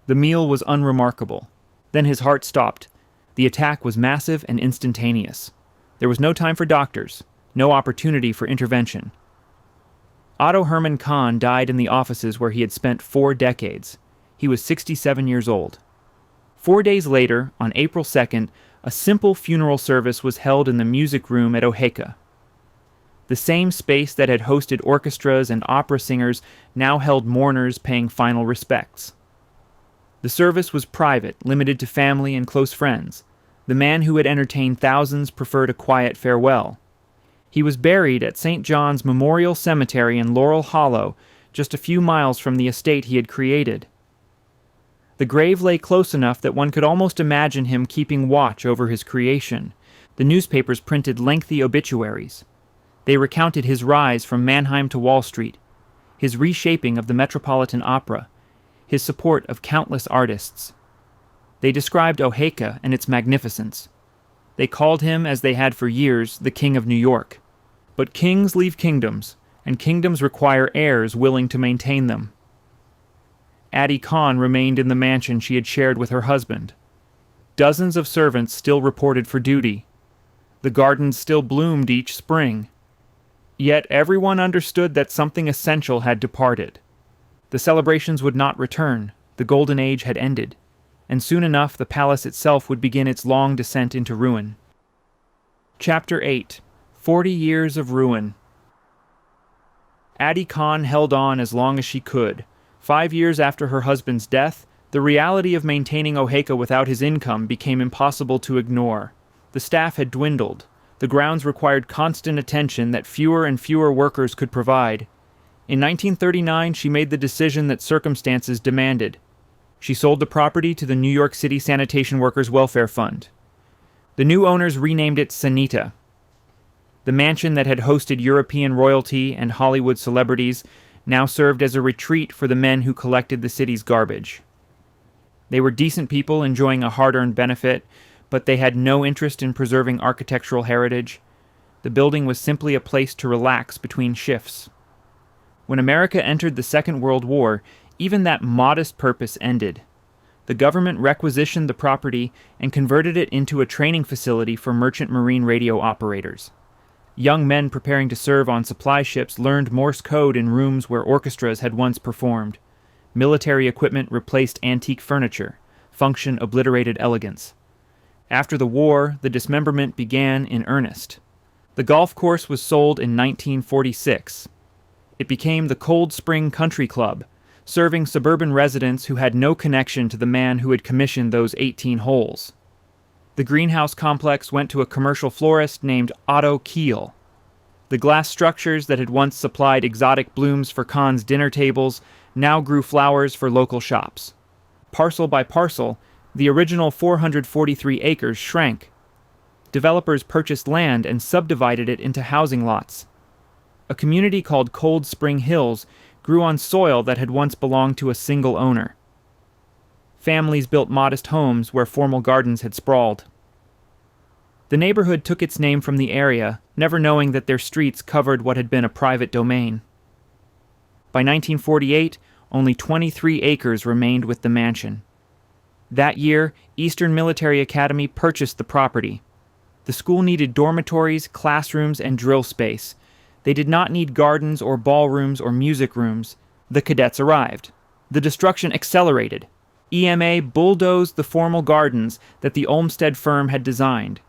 The meal was unremarkable. Then his heart stopped. The attack was massive and instantaneous. There was no time for doctors, no opportunity for intervention. Otto Hermann Kahn died in the offices where he had spent 4 decades. He was 67 years old. 4 days later, on April 2nd, A simple funeral service was held in the music room at Oheka. The same space that had hosted orchestras and opera singers now held mourners paying final respects. The service was private, limited to family and close friends. The man who had entertained thousands preferred a quiet farewell. He was buried at St. John's Memorial Cemetery in Laurel Hollow, just a few miles from the estate he had created. The grave lay close enough that one could almost imagine him keeping watch over his creation. The newspapers printed lengthy obituaries. They recounted his rise from Mannheim to Wall Street, his reshaping of the Metropolitan Opera, his support of countless artists. They described Oheka and its magnificence. They called him, as they had for years, the King of New York. But kings leave kingdoms, and kingdoms require heirs willing to maintain them. Addie Kahn remained in the mansion she had shared with her husband. Dozens of servants still reported for duty. The gardens still bloomed each spring. Yet everyone understood that something essential had departed. The celebrations would not return. The Golden Age had ended, and soon enough the palace itself would begin its long descent into ruin. Chapter 8. 40 Years of Ruin. Addie Kahn held on as long as she could. 5 years after her husband's death, the reality of maintaining Oheka without his income became impossible to ignore. The staff had dwindled. The grounds required constant attention that fewer and fewer workers could provide. In 1939, she made the decision that circumstances demanded. She sold the property to the New York City Sanitation Workers Welfare Fund. The new owners renamed it Sanita. The mansion that had hosted European royalty and Hollywood celebrities now served as a retreat for the men who collected the city's garbage. They were decent people enjoying a hard-earned benefit, but they had no interest in preserving architectural heritage. The building was simply a place to relax between shifts. When America entered the Second World War, even that modest purpose ended. The government requisitioned the property and converted it into a training facility for merchant marine radio operators. Young men preparing to serve on supply ships learned Morse code in rooms where orchestras had once performed. Military equipment replaced antique furniture. Function obliterated elegance. After the war, the dismemberment began in earnest. The golf course was sold in 1946. It became the Cold Spring Country Club, serving suburban residents who had no connection to the man who had commissioned those 18 holes. The greenhouse complex went to a commercial florist named Otto Kiel. The glass structures that had once supplied exotic blooms for Kahn's dinner tables now grew flowers for local shops. Parcel by parcel, the original 443 acres shrank. Developers purchased land and subdivided it into housing lots. A community called Cold Spring Hills grew on soil that had once belonged to a single owner. Families built modest homes where formal gardens had sprawled. The neighborhood took its name from the area, never knowing that their streets covered what had been a private domain. By 1948, only 23 acres remained with the mansion. That year, Eastern Military Academy purchased the property. The school needed dormitories, classrooms, and drill space. They did not need gardens or ballrooms or music rooms. The cadets arrived. The destruction accelerated. EMA bulldozed the formal gardens that the Olmsted firm had designed.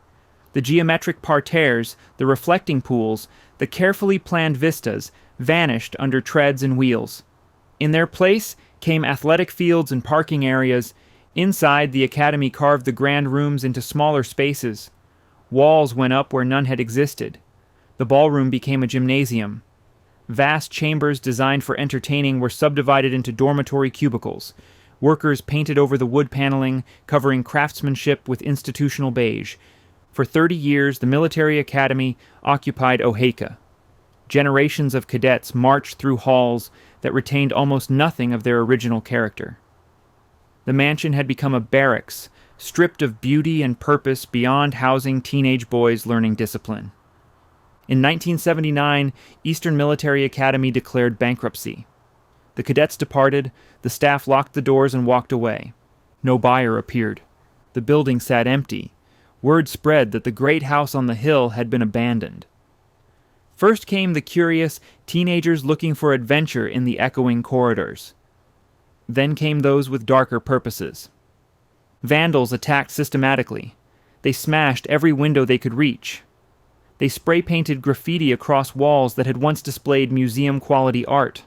The geometric parterres, the reflecting pools, the carefully planned vistas vanished under treads and wheels. In their place came athletic fields and parking areas. Inside, the academy carved the grand rooms into smaller spaces. Walls went up where none had existed. The ballroom became a gymnasium. Vast chambers designed for entertaining were subdivided into dormitory cubicles. Workers painted over the wood paneling, covering craftsmanship with institutional beige. For 30 years, the military academy occupied Oheka. Generations of cadets marched through halls that retained almost nothing of their original character. The mansion had become a barracks, stripped of beauty and purpose beyond housing teenage boys learning discipline. In 1979, Eastern Military Academy declared bankruptcy. The cadets departed, the staff locked the doors and walked away. No buyer appeared. The building sat empty. Word spread that the great house on the hill had been abandoned. First came the curious teenagers looking for adventure in the echoing corridors. Then came those with darker purposes. Vandals attacked systematically. They smashed every window they could reach. They spray-painted graffiti across walls that had once displayed museum-quality art.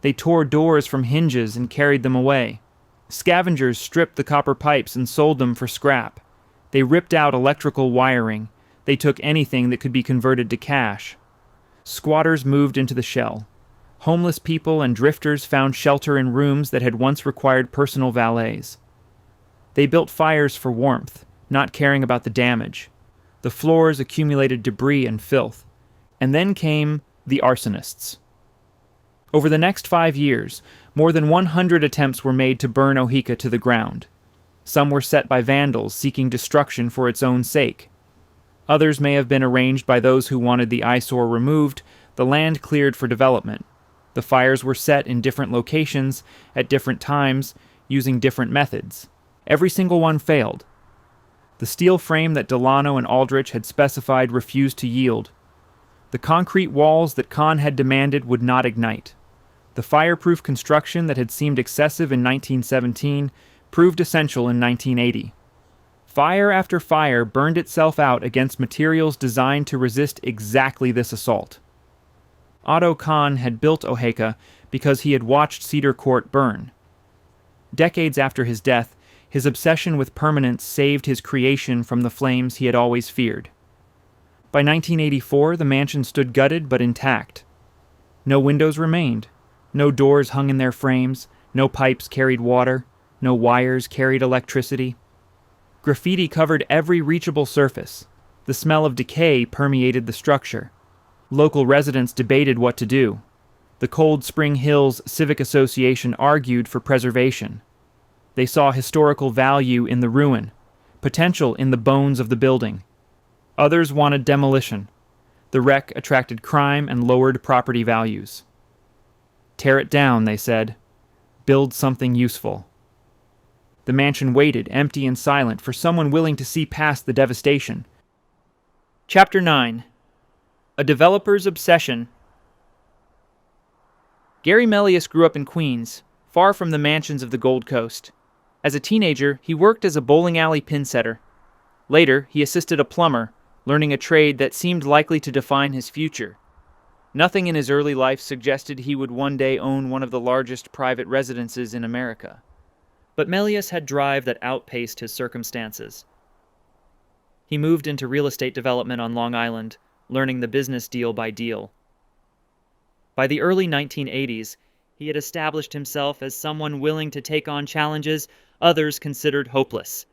They tore doors from hinges and carried them away. Scavengers stripped the copper pipes and sold them for scrap. They ripped out electrical wiring. They took anything that could be converted to cash. Squatters moved into the shell. Homeless people and drifters found shelter in rooms that had once required personal valets. They built fires for warmth, not caring about the damage. The floors accumulated debris and filth. And then came the arsonists. Over the next 5 years, more than 100 attempts were made to burn Oheka to the ground. Some were set by vandals seeking destruction for its own sake. Others may have been arranged by those who wanted the eyesore removed, the land cleared for development. The fires were set in different locations, at different times, using different methods. Every single one failed. The steel frame that Delano and Aldrich had specified refused to yield. The concrete walls that Kahn had demanded would not ignite. The fireproof construction that had seemed excessive in 1917 proved essential in 1980. Fire after fire burned itself out against materials designed to resist exactly this assault. Otto Kahn had built Oheka because he had watched Cedar Court burn. Decades after his death, his obsession with permanence saved his creation from the flames he had always feared. By 1984, the mansion stood gutted but intact. No windows remained. No doors hung in their frames. No pipes carried water. No wires carried electricity. Graffiti covered every reachable surface. The smell of decay permeated the structure. Local residents debated what to do. The Cold Spring Hills Civic Association argued for preservation. They saw historical value in the ruin, potential in the bones of the building. Others wanted demolition. The wreck attracted crime and lowered property values. Tear it down, they said. Build something useful. The mansion waited, empty and silent, for someone willing to see past the devastation. Chapter 9. A Developer's Obsession. Gary Melius grew up in Queens, far from the mansions of the Gold Coast. As a teenager, he worked as a bowling alley pin setter. Later, he assisted a plumber, learning a trade that seemed likely to define his future. Nothing in his early life suggested he would one day own one of the largest private residences in America. But Melius had drive that outpaced his circumstances. He moved into real estate development on Long Island, learning the business deal by deal. By the early 1980s, he had established himself as someone willing to take on challenges others considered hopeless.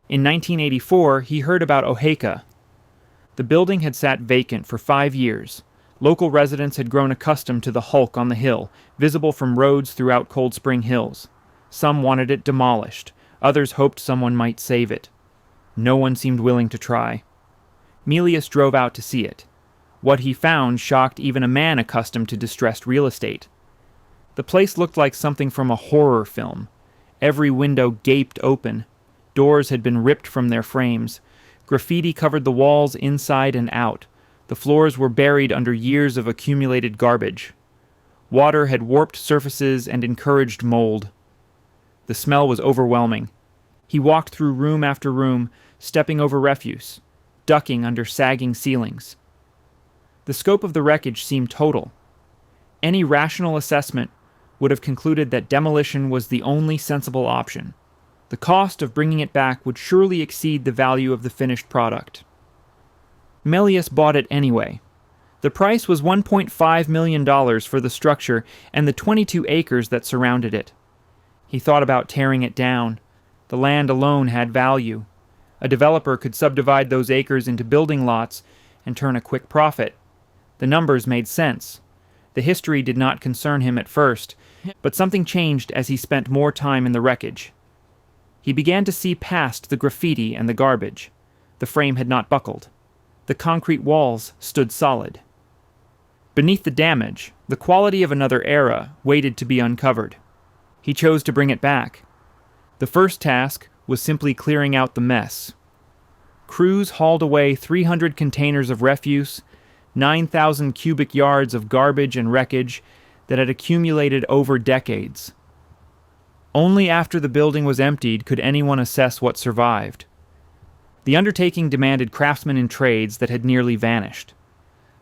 In 1984, he heard about Oheka. The building had sat vacant for 5 years. Local residents had grown accustomed to the hulk on the hill, visible from roads throughout Cold Spring Hills. Some wanted it demolished. Others hoped someone might save it. No one seemed willing to try. Melius drove out to see it. What he found shocked even a man accustomed to distressed real estate. The place looked like something from a horror film. Every window gaped open. Doors had been ripped from their frames. Graffiti covered the walls inside and out. The floors were buried under years of accumulated garbage. Water had warped surfaces and encouraged mold. The smell was overwhelming. He walked through room after room, stepping over refuse, ducking under sagging ceilings. The scope of the wreckage seemed total. Any rational assessment would have concluded that demolition was the only sensible option. The cost of bringing it back would surely exceed the value of the finished product. Melius bought it anyway. The price was $1.5 million for the structure and the 22 acres that surrounded it. He thought about tearing it down. The land alone had value. A developer could subdivide those acres into building lots and turn a quick profit. The numbers made sense. The history did not concern him at first, but something changed as he spent more time in the wreckage. He began to see past the graffiti and the garbage. The frame had not buckled. The concrete walls stood solid. Beneath the damage, the quality of another era waited to be uncovered. He chose to bring it back. The first task was simply clearing out the mess. Crews hauled away 300 containers of refuse, 9,000 cubic yards of garbage and wreckage that had accumulated over decades. Only after the building was emptied could anyone assess what survived. The undertaking demanded craftsmen in trades that had nearly vanished.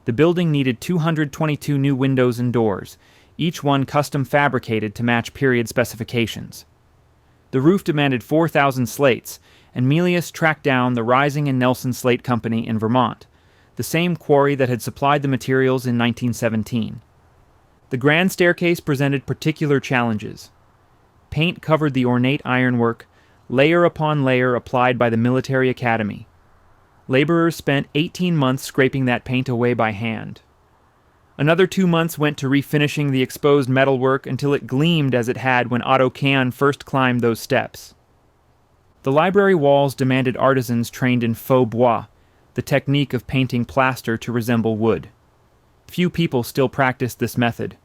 The building needed 222 new windows and doors, each one custom fabricated to match period specifications. The roof demanded 4,000 slates, and Mealyus tracked down the Rising and Nelson Slate Company in Vermont, the same quarry that had supplied the materials in 1917. The grand staircase presented particular challenges. Paint covered the ornate ironwork, layer upon layer applied by the military academy. Laborers spent 18 months scraping that paint away by hand. Another 2 months went to refinishing the exposed metalwork until it gleamed as it had when Otto Kahn first climbed those steps. The library walls demanded artisans trained in faux bois, the technique of painting plaster to resemble wood. Few people still practiced this method.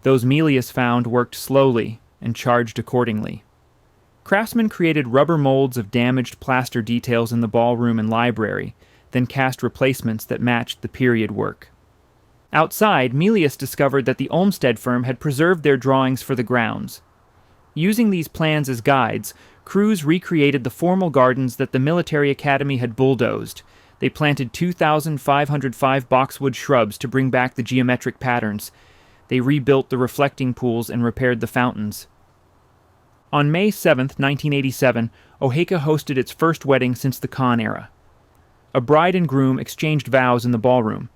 Those Mealyus found worked slowly and charged accordingly. Craftsmen created rubber molds of damaged plaster details in the ballroom and library, then cast replacements that matched the period work. Outside, Mealyus discovered that the Olmsted firm had preserved their drawings for the grounds. Using these plans as guides, crews recreated the formal gardens that the military academy had bulldozed. They planted 2,505 boxwood shrubs to bring back the geometric patterns. They rebuilt the reflecting pools and repaired the fountains. On May 7, 1987, Oheka hosted its first wedding since the Kahn era. A bride and groom exchanged vows in the ballroom.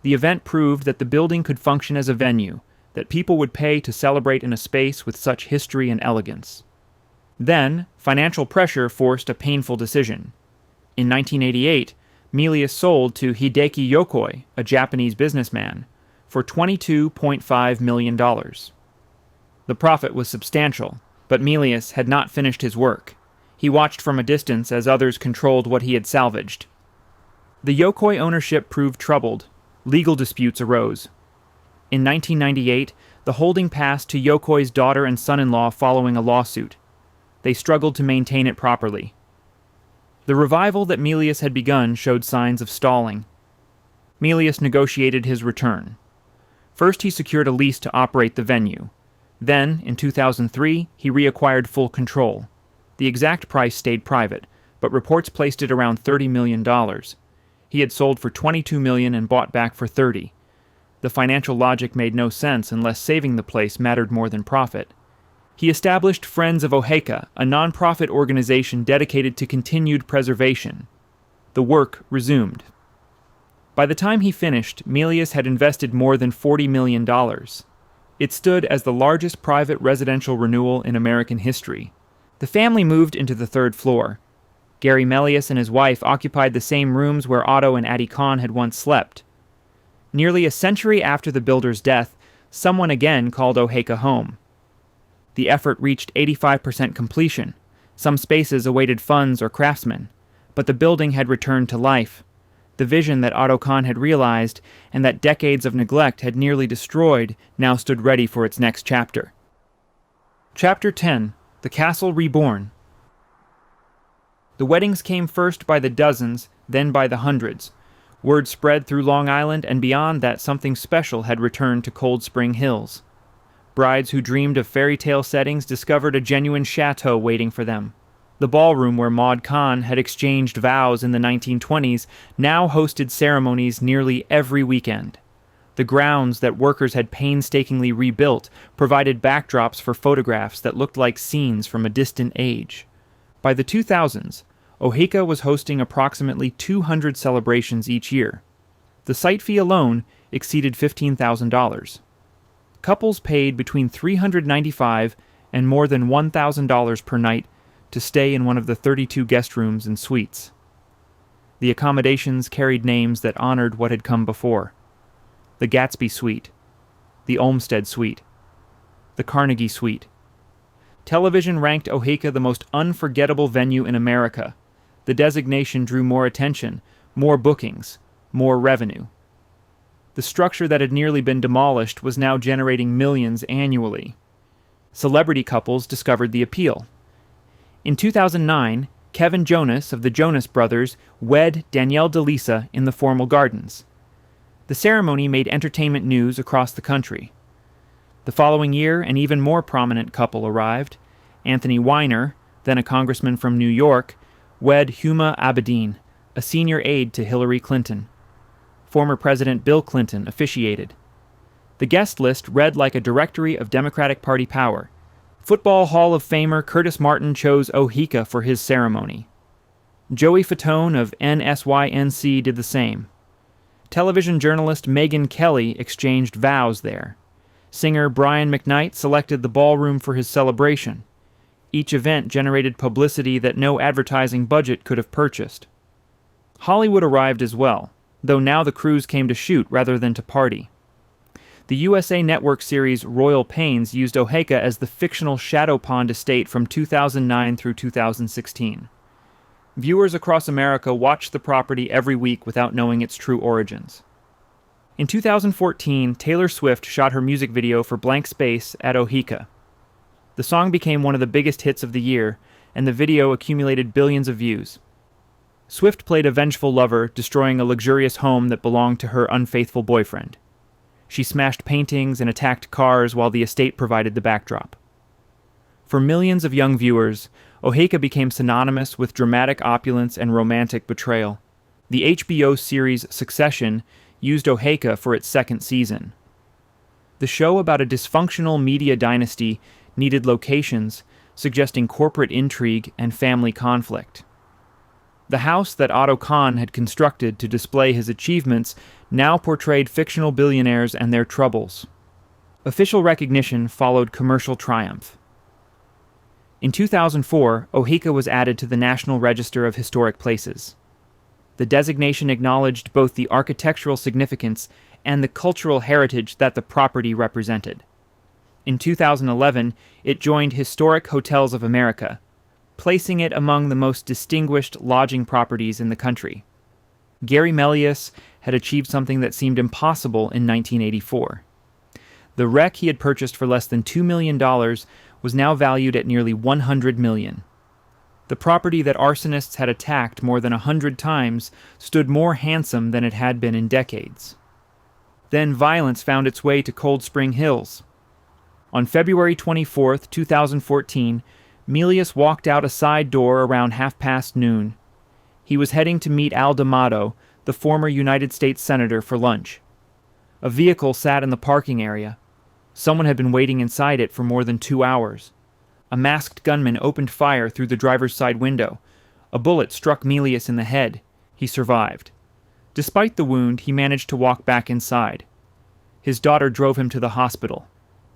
The event proved that the building could function as a venue, that people would pay to celebrate in a space with such history and elegance. Then, financial pressure forced a painful decision. In 1988, Mealyus sold to Hideki Yokoi, a Japanese businessman, for $22.5 million. The profit was substantial, but Mealyus had not finished his work. He watched from a distance as others controlled what he had salvaged. The Yokoi ownership proved troubled. Legal disputes arose. In 1998, the holding passed to Yokoi's daughter and son-in-law following a lawsuit. They struggled to maintain it properly. The revival that Mealyus had begun showed signs of stalling. Mealyus negotiated his return. First, he secured a lease to operate the venue. Then, in 2003, he reacquired full control. The exact price stayed private, but reports placed it around $30 million. He had sold for $22 million and bought back for $30. The financial logic made no sense unless saving the place mattered more than profit. He established Friends of Oheka, a non-profit organization dedicated to continued preservation. The work resumed. By the time he finished, Mealyus had invested more than $40 million. It stood as the largest private residential renewal in American history. The family moved into the third floor. Gary Mealyus and his wife occupied the same rooms where Otto and Addie Kahn had once slept. Nearly a century after the builder's death, someone again called Oheka home. The effort reached 85% completion. Some spaces awaited funds or craftsmen, but the building had returned to life. The vision that Otto Kahn had realized and that decades of neglect had nearly destroyed now stood ready for its next chapter. Chapter 10. The Castle Reborn. The weddings came first by the dozens, then by the hundreds. Word spread through Long Island and beyond that something special had returned to Cold Spring Hills. Brides who dreamed of fairy tale settings discovered a genuine chateau waiting for them. The ballroom where Maud Kahn had exchanged vows in the 1920s now hosted ceremonies nearly every weekend. The grounds that workers had painstakingly rebuilt provided backdrops for photographs that looked like scenes from a distant age. By the 2000s, Oheka was hosting approximately 200 celebrations each year. The site fee alone exceeded $15,000. Couples paid between $395 and more than $1,000 per night to stay in one of the 32 guest rooms and suites. The accommodations carried names that honored what had come before. The Gatsby Suite, the Olmsted Suite, the Carnegie Suite. Television ranked Oheka the most unforgettable venue in America. The designation drew more attention, more bookings, more revenue. The structure that had nearly been demolished was now generating millions annually. Celebrity couples discovered the appeal. In 2009, Kevin Jonas of the Jonas Brothers wed Danielle DeLisa in the formal gardens. The ceremony made entertainment news across the country. The following year, an even more prominent couple arrived. Anthony Weiner, then a congressman from New York, wed Huma Abedin, a senior aide to Hillary Clinton. Former President Bill Clinton officiated. The guest list read like a directory of Democratic Party power. Football Hall of Famer Curtis Martin chose Oheka for his ceremony. Joey Fatone of NSYNC did the same. Television journalist Megyn Kelly exchanged vows there. Singer Brian McKnight selected the ballroom for his celebration. Each event generated publicity that no advertising budget could have purchased. Hollywood arrived as well, though now the crews came to shoot rather than to party. The USA Network series Royal Pains used Oheka as the fictional Shadow Pond estate from 2009 through 2016. Viewers across America watched the property every week without knowing its true origins. In 2014, Taylor Swift shot her music video for Blank Space at Oheka. The song became one of the biggest hits of the year, and the video accumulated billions of views. Swift played a vengeful lover, destroying a luxurious home that belonged to her unfaithful boyfriend. She smashed paintings and attacked cars while the estate provided the backdrop. For millions of young viewers, Oheka became synonymous with dramatic opulence and romantic betrayal. The HBO series Succession used Oheka for its second season. The show about a dysfunctional media dynasty needed locations, suggesting corporate intrigue and family conflict. The house that Otto Kahn had constructed to display his achievements now portrayed fictional billionaires and their troubles. Official recognition followed commercial triumph. In 2004, Oheka was added to the National Register of Historic Places. The designation acknowledged both the architectural significance and the cultural heritage that the property represented. In 2011, it joined Historic Hotels of America, placing it among the most distinguished lodging properties in the country. Gary Melius had achieved something that seemed impossible in 1984. The wreck he had purchased for less than $2 million was now valued at nearly $100 million. The property that arsonists had attacked more than 100 times stood more handsome than it had been in decades. Then violence found its way to Cold Spring Hills. On February 24, 2014, Melius walked out a side door around noon. He was heading to meet Al D'Amato, the former United States Senator, for lunch. A vehicle sat in the parking area. Someone had been waiting inside it for more than 2 hours. A masked gunman opened fire through the driver's side window. A bullet struck Melius in the head. He survived. Despite the wound, he managed to walk back inside. His daughter drove him to the hospital.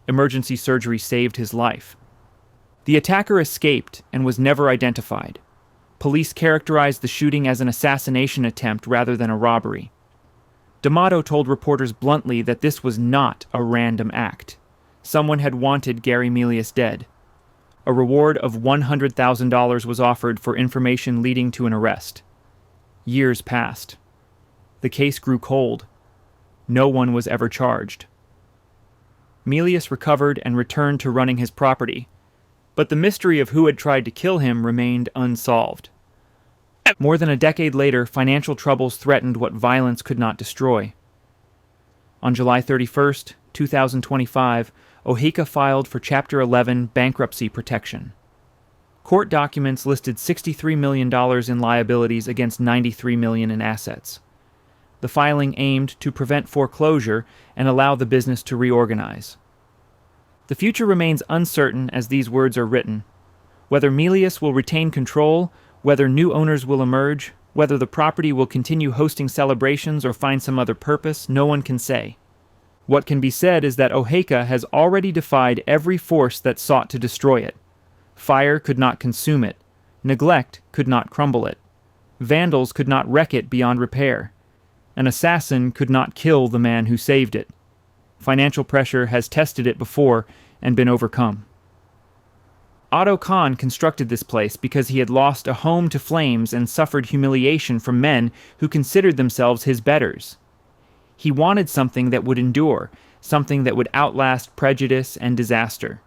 Emergency surgery saved his life. The attacker escaped and was never identified. Police characterized the shooting as an assassination attempt rather than a robbery. D'Amato told reporters bluntly that this was not a random act. Someone had wanted Gary Melius dead. A reward of $100,000 was offered for information leading to an arrest. Years passed. The case grew cold. No one was ever charged. Melius recovered and returned to running his property, but the mystery of who had tried to kill him remained unsolved. More than a decade later, financial troubles threatened what violence could not destroy. On July 31, 2025, Oheka filed for Chapter 11 bankruptcy protection. Court documents listed $63 million in liabilities against $93 million in assets. The filing aimed to prevent foreclosure and allow the business to reorganize. The future remains uncertain as these words are written. Whether Melius will retain control, whether new owners will emerge, whether the property will continue hosting celebrations or find some other purpose, no one can say. What can be said is that Oheka has already defied every force that sought to destroy it. Fire could not consume it. Neglect could not crumble it. Vandals could not wreck it beyond repair. An assassin could not kill the man who saved it. Financial pressure has tested it before and been overcome. Otto Kahn constructed this place because he had lost a home to flames and suffered humiliation from men who considered themselves his betters. He wanted something that would endure, something that would outlast prejudice and disaster.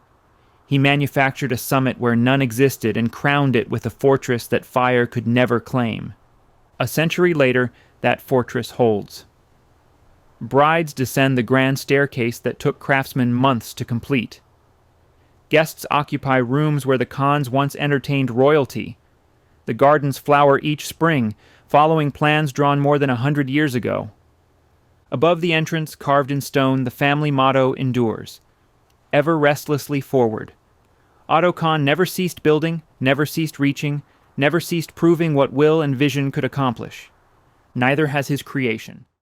He manufactured a summit where none existed and crowned it with a fortress that fire could never claim. A century later, that fortress holds. Brides descend the grand staircase that took craftsmen months to complete. Guests occupy rooms where the Kahns once entertained royalty. The gardens flower each spring, following plans drawn more than 100 years ago. Above the entrance, carved in stone, the family motto endures: ever restlessly forward. Otto Kahn never ceased building, never ceased reaching, never ceased proving what will and vision could accomplish. Neither has his creation.